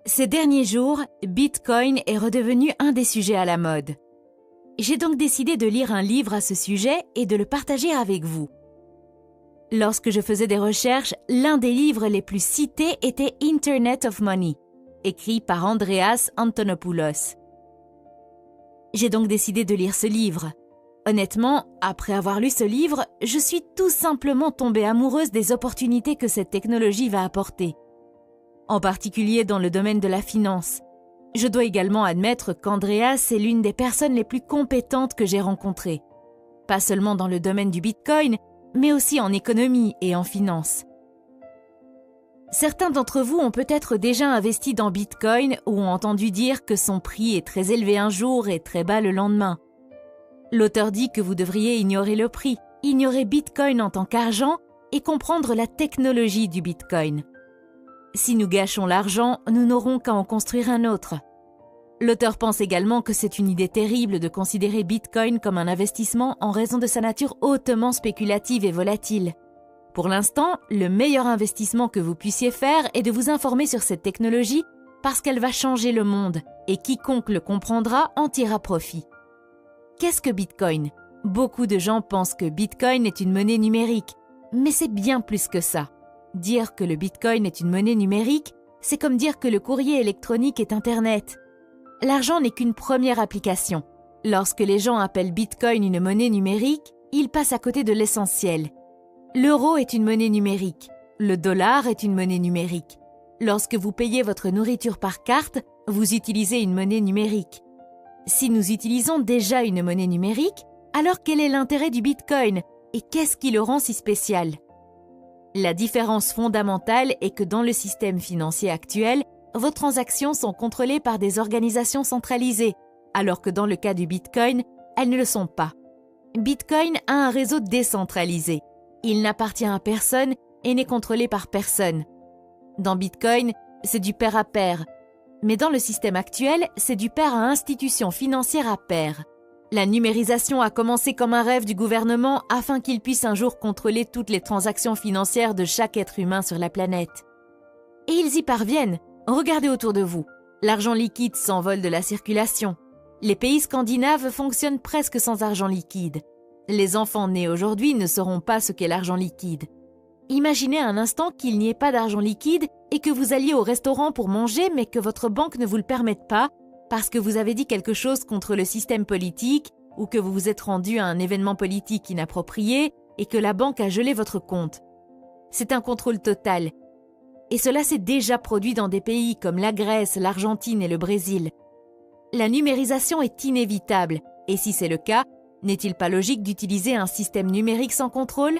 Ces derniers jours, Bitcoin est redevenu un des sujets à la mode. J'ai donc décidé de lire un livre à ce sujet et de le partager avec vous. Lorsque je faisais des recherches, l'un des livres les plus cités était Internet of Money, écrit par Andreas Antonopoulos. J'ai donc décidé de lire ce livre. Honnêtement, après avoir lu ce livre, je suis tout simplement tombée amoureuse des opportunités que cette technologie va apporter. En particulier dans le domaine de la finance. Je dois également admettre qu'Andreas est l'une des personnes les plus compétentes que j'ai rencontrées. Pas seulement dans le domaine du Bitcoin, mais aussi en économie et en finance. Certains d'entre vous ont peut-être déjà investi dans Bitcoin ou ont entendu dire que son prix est très élevé un jour et très bas le lendemain. L'auteur dit que vous devriez ignorer le prix, ignorer Bitcoin en tant qu'argent et comprendre la technologie du Bitcoin. Si nous gâchons l'argent, nous n'aurons qu'à en construire un autre. L'auteur pense également que c'est une idée terrible de considérer Bitcoin comme un investissement en raison de sa nature hautement spéculative et volatile. Pour l'instant, le meilleur investissement que vous puissiez faire est de vous informer sur cette technologie parce qu'elle va changer le monde et quiconque le comprendra en tirera profit. Qu'est-ce que Bitcoin ? Beaucoup de gens pensent que Bitcoin est une monnaie numérique, mais c'est bien plus que ça. Dire que le Bitcoin est une monnaie numérique, c'est comme dire que le courrier électronique est Internet. L'argent n'est qu'une première application. Lorsque les gens appellent Bitcoin une monnaie numérique, ils passent à côté de l'essentiel. L'euro est une monnaie numérique. Le dollar est une monnaie numérique. Lorsque vous payez votre nourriture par carte, vous utilisez une monnaie numérique. Si nous utilisons déjà une monnaie numérique, alors quel est l'intérêt du Bitcoin et qu'est-ce qui le rend si spécial ? La différence fondamentale est que dans le système financier actuel, vos transactions sont contrôlées par des organisations centralisées, alors que dans le cas du Bitcoin, elles ne le sont pas. Bitcoin a un réseau décentralisé. Il n'appartient à personne et n'est contrôlé par personne. Dans Bitcoin, c'est du pair à pair. Mais dans le système actuel, c'est du pair à institution financière à pair. La numérisation a commencé comme un rêve du gouvernement afin qu'il puisse un jour contrôler toutes les transactions financières de chaque être humain sur la planète. Et ils y parviennent. Regardez autour de vous. L'argent liquide s'envole de la circulation. Les pays scandinaves fonctionnent presque sans argent liquide. Les enfants nés aujourd'hui ne sauront pas ce qu'est l'argent liquide. Imaginez un instant qu'il n'y ait pas d'argent liquide et que vous alliez au restaurant pour manger mais que votre banque ne vous le permette pas parce que vous avez dit quelque chose contre le système politique ou que vous vous êtes rendu à un événement politique inapproprié et que la banque a gelé votre compte. C'est un contrôle total. Et cela s'est déjà produit dans des pays comme la Grèce, l'Argentine et le Brésil. La numérisation est inévitable et si c'est le cas, n'est-il pas logique d'utiliser un système numérique sans contrôle ?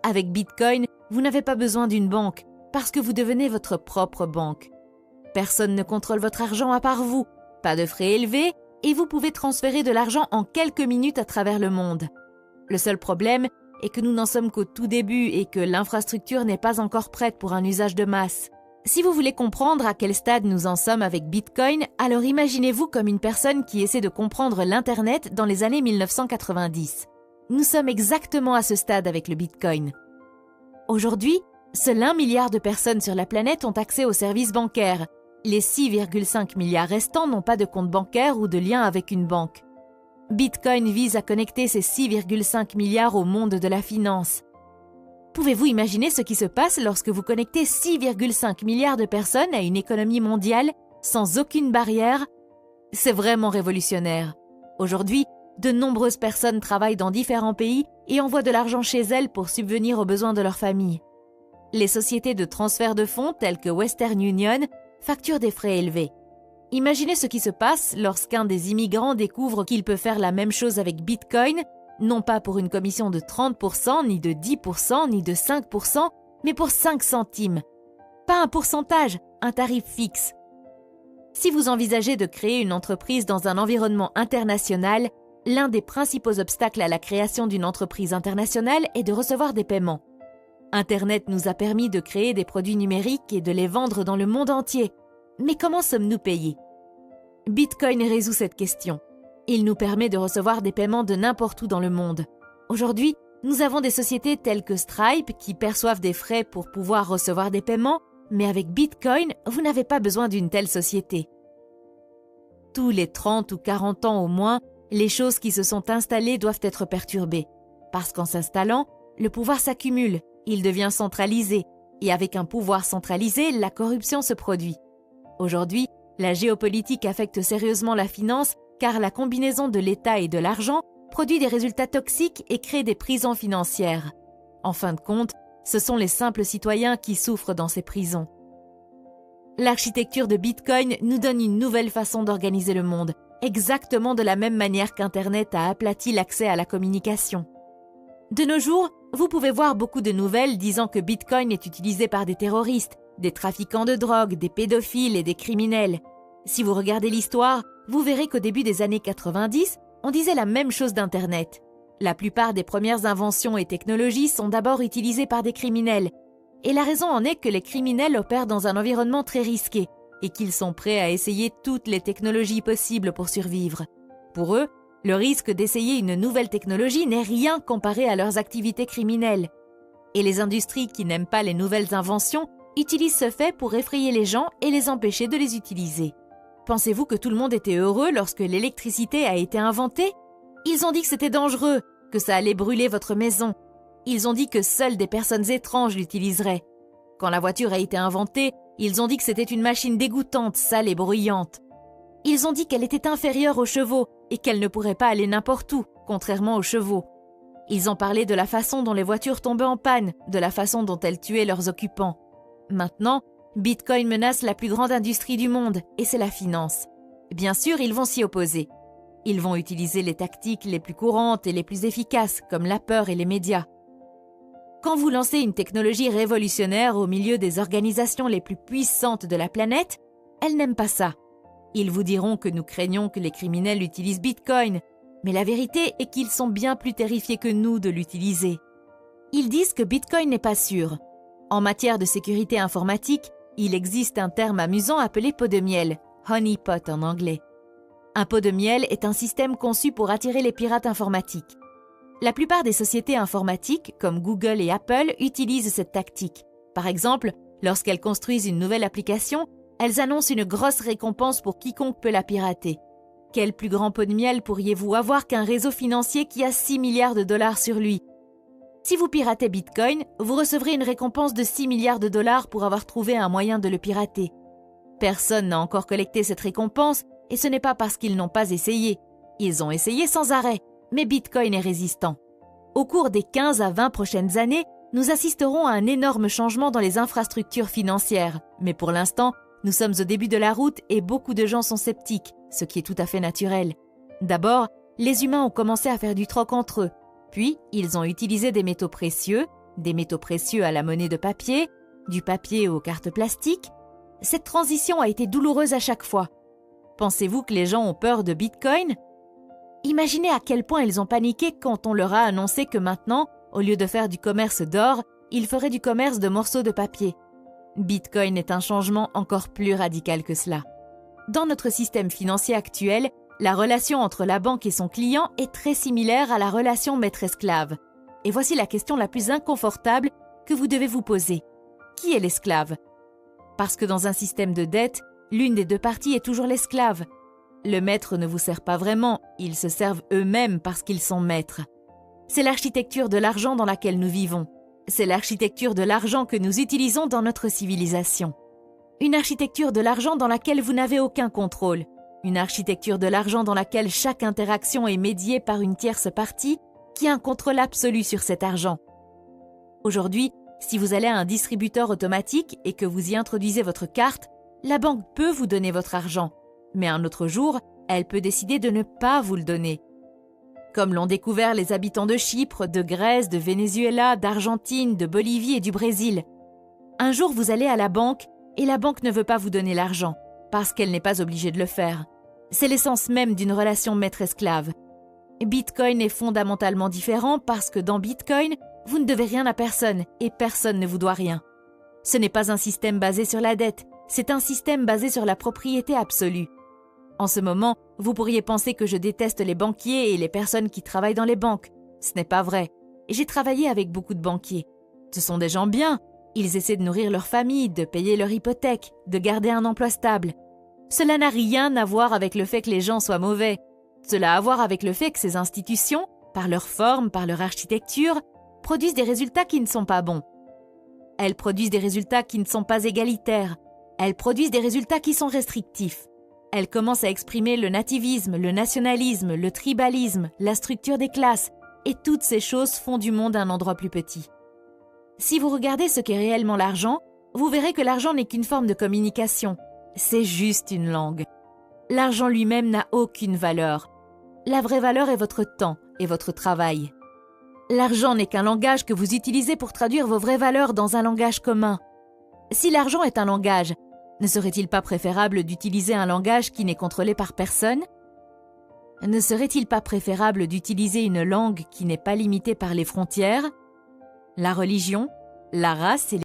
Avec Bitcoin, vous n'avez pas besoin d'une banque parce que vous devenez votre propre banque. Personne ne contrôle votre argent à part vous. Pas de frais élevés et vous pouvez transférer de l'argent en quelques minutes à travers le monde. Le seul problème est que nous n'en sommes qu'au tout début et que l'infrastructure n'est pas encore prête pour un usage de masse. Si vous voulez comprendre à quel stade nous en sommes avec Bitcoin, alors imaginez-vous comme une personne qui essaie de comprendre l'Internet dans les années 1990. Nous sommes exactement à ce stade avec le Bitcoin. Aujourd'hui, seul 1 milliard de personnes sur la planète ont accès aux services bancaires. Les 6,5 milliards restants n'ont pas de compte bancaire ou de lien avec une banque. Bitcoin vise à connecter ces 6,5 milliards au monde de la finance. Pouvez-vous imaginer ce qui se passe lorsque vous connectez 6,5 milliards de personnes à une économie mondiale sans aucune barrière ? C'est vraiment révolutionnaire. Aujourd'hui, de nombreuses personnes travaillent dans différents pays et envoient de l'argent chez elles pour subvenir aux besoins de leur famille. Les sociétés de transfert de fonds telles que Western Union facturent des frais élevés. Imaginez ce qui se passe lorsqu'un des immigrants découvre qu'il peut faire la même chose avec Bitcoin, non pas pour une commission de 30%, ni de 10%, ni de 5%, mais pour 5 centimes. Pas un pourcentage, un tarif fixe. Si vous envisagez de créer une entreprise dans un environnement international, l'un des principaux obstacles à la création d'une entreprise internationale est de recevoir des paiements. Internet nous a permis de créer des produits numériques et de les vendre dans le monde entier. Mais comment sommes-nous payés ? Bitcoin résout cette question. Il nous permet de recevoir des paiements de n'importe où dans le monde. Aujourd'hui, nous avons des sociétés telles que Stripe qui perçoivent des frais pour pouvoir recevoir des paiements Mais avec Bitcoin, vous n'avez pas besoin d'une telle société. Tous les 30 ou 40 ans au moins, les choses qui se sont installées doivent être perturbées. Parce qu'en s'installant, le pouvoir s'accumule, il devient centralisé. Et avec un pouvoir centralisé, la corruption se produit. Aujourd'hui, la géopolitique affecte sérieusement la finance car la combinaison de l'État et de l'argent produit des résultats toxiques et crée des prisons financières. En fin de compte, ce sont les simples citoyens qui souffrent dans ces prisons. L'architecture de Bitcoin nous donne une nouvelle façon d'organiser le monde, exactement de la même manière qu'Internet a aplati l'accès à la communication. De nos jours, vous pouvez voir beaucoup de nouvelles disant que Bitcoin est utilisé par des terroristes, des trafiquants de drogue, des pédophiles et des criminels. Si vous regardez l'histoire, vous verrez qu'au début des années 90, on disait la même chose d'Internet. La plupart des premières inventions et technologies sont d'abord utilisées par des criminels. Et la raison en est que les criminels opèrent dans un environnement très risqué et qu'ils sont prêts à essayer toutes les technologies possibles pour survivre. Pour eux, le risque d'essayer une nouvelle technologie n'est rien comparé à leurs activités criminelles. Et les industries qui n'aiment pas les nouvelles inventions utilisent ce fait pour effrayer les gens et les empêcher de les utiliser. Pensez-vous que tout le monde était heureux lorsque l'électricité a été inventée? Ils ont dit que c'était dangereux, que ça allait brûler votre maison. Ils ont dit que seules des personnes étranges l'utiliseraient. Quand la voiture a été inventée, ils ont dit que c'était une machine dégoûtante, sale et bruyante. Ils ont dit qu'elle était inférieure aux chevaux et qu'elle ne pourrait pas aller n'importe où, contrairement aux chevaux. Ils ont parlé de la façon dont les voitures tombaient en panne, de la façon dont elles tuaient leurs occupants. Maintenant, Bitcoin menace la plus grande industrie du monde, et c'est la finance. Bien sûr, ils vont s'y opposer. Ils vont utiliser les tactiques les plus courantes et les plus efficaces, comme la peur et les médias. Quand vous lancez une technologie révolutionnaire au milieu des organisations les plus puissantes de la planète, elles n'aiment pas ça. Ils vous diront que nous craignons que les criminels utilisent Bitcoin, mais la vérité est qu'ils sont bien plus terrifiés que nous de l'utiliser. Ils disent que Bitcoin n'est pas sûr. En matière de sécurité informatique, il existe un terme amusant appelé pot de miel, honeypot en anglais. Un pot de miel est un système conçu pour attirer les pirates informatiques. La plupart des sociétés informatiques, comme Google et Apple, utilisent cette tactique. Par exemple, lorsqu'elles construisent une nouvelle application, elles annoncent une grosse récompense pour quiconque peut la pirater. Quel plus grand pot de miel pourriez-vous avoir qu'un réseau financier qui a 6 milliards de dollars sur lui? Si vous piratez Bitcoin, vous recevrez une récompense de 6 milliards de dollars pour avoir trouvé un moyen de le pirater. Personne n'a encore collecté cette récompense et ce n'est pas parce qu'ils n'ont pas essayé. Ils ont essayé sans arrêt, mais Bitcoin est résistant. Au cours des 15 à 20 prochaines années, nous assisterons à un énorme changement dans les infrastructures financières. Mais pour l'instant, nous sommes au début de la route et beaucoup de gens sont sceptiques, ce qui est tout à fait naturel. D'abord, les humains ont commencé à faire du troc entre eux. Puis, ils ont utilisé des métaux précieux à la monnaie de papier, du papier aux cartes plastiques. Cette transition a été douloureuse à chaque fois. Pensez-vous que les gens ont peur de Bitcoin? Imaginez à quel point ils ont paniqué quand on leur a annoncé que maintenant, au lieu de faire du commerce d'or, ils feraient du commerce de morceaux de papier. Bitcoin est un changement encore plus radical que cela. Dans notre système financier actuel, la relation entre la banque et son client est très similaire à la relation maître-esclave. Et voici la question la plus inconfortable que vous devez vous poser. Qui est l'esclave? Parce que dans un système de dette, l'une des deux parties est toujours l'esclave. Le maître ne vous sert pas vraiment, ils se servent eux-mêmes parce qu'ils sont maîtres. C'est l'architecture de l'argent dans laquelle nous vivons. C'est l'architecture de l'argent que nous utilisons dans notre civilisation. Une architecture de l'argent dans laquelle vous n'avez aucun contrôle. Une architecture de l'argent dans laquelle chaque interaction est médiée par une tierce partie qui a un contrôle absolu sur cet argent. Aujourd'hui, si vous allez à un distributeur automatique et que vous y introduisez votre carte, la banque peut vous donner votre argent, mais un autre jour, elle peut décider de ne pas vous le donner. Comme l'ont découvert les habitants de Chypre, de Grèce, de Venezuela, d'Argentine, de Bolivie et du Brésil. Un jour, vous allez à la banque et la banque ne veut pas vous donner l'argent, parce qu'elle n'est pas obligée de le faire. C'est l'essence même d'une relation maître-esclave. Bitcoin est fondamentalement différent parce que dans Bitcoin, vous ne devez rien à personne et personne ne vous doit rien. Ce n'est pas un système basé sur la dette, c'est un système basé sur la propriété absolue. En ce moment, vous pourriez penser que je déteste les banquiers et les personnes qui travaillent dans les banques. Ce n'est pas vrai. J'ai travaillé avec beaucoup de banquiers. Ce sont des gens bien. Ils essaient de nourrir leur famille, de payer leur hypothèque, de garder un emploi stable. Cela n'a rien à voir avec le fait que les gens soient mauvais. Cela a à voir avec le fait que ces institutions, par leur forme, par leur architecture, produisent des résultats qui ne sont pas bons. Elles produisent des résultats qui ne sont pas égalitaires. Elles produisent des résultats qui sont restrictifs. Elles commencent à exprimer le nativisme, le nationalisme, le tribalisme, la structure des classes, et toutes ces choses font du monde un endroit plus petit. Si vous regardez ce qu'est réellement l'argent, vous verrez que l'argent n'est qu'une forme de communication. C'est juste une langue. L'argent lui-même n'a aucune valeur. La vraie valeur est votre temps et votre travail. L'argent n'est qu'un langage que vous utilisez pour traduire vos vraies valeurs dans un langage commun. Si l'argent est un langage, ne serait-il pas préférable d'utiliser un langage qui n'est contrôlé par personne ? Ne serait-il pas préférable d'utiliser une langue qui n'est pas limitée par les frontières, la religion, la race et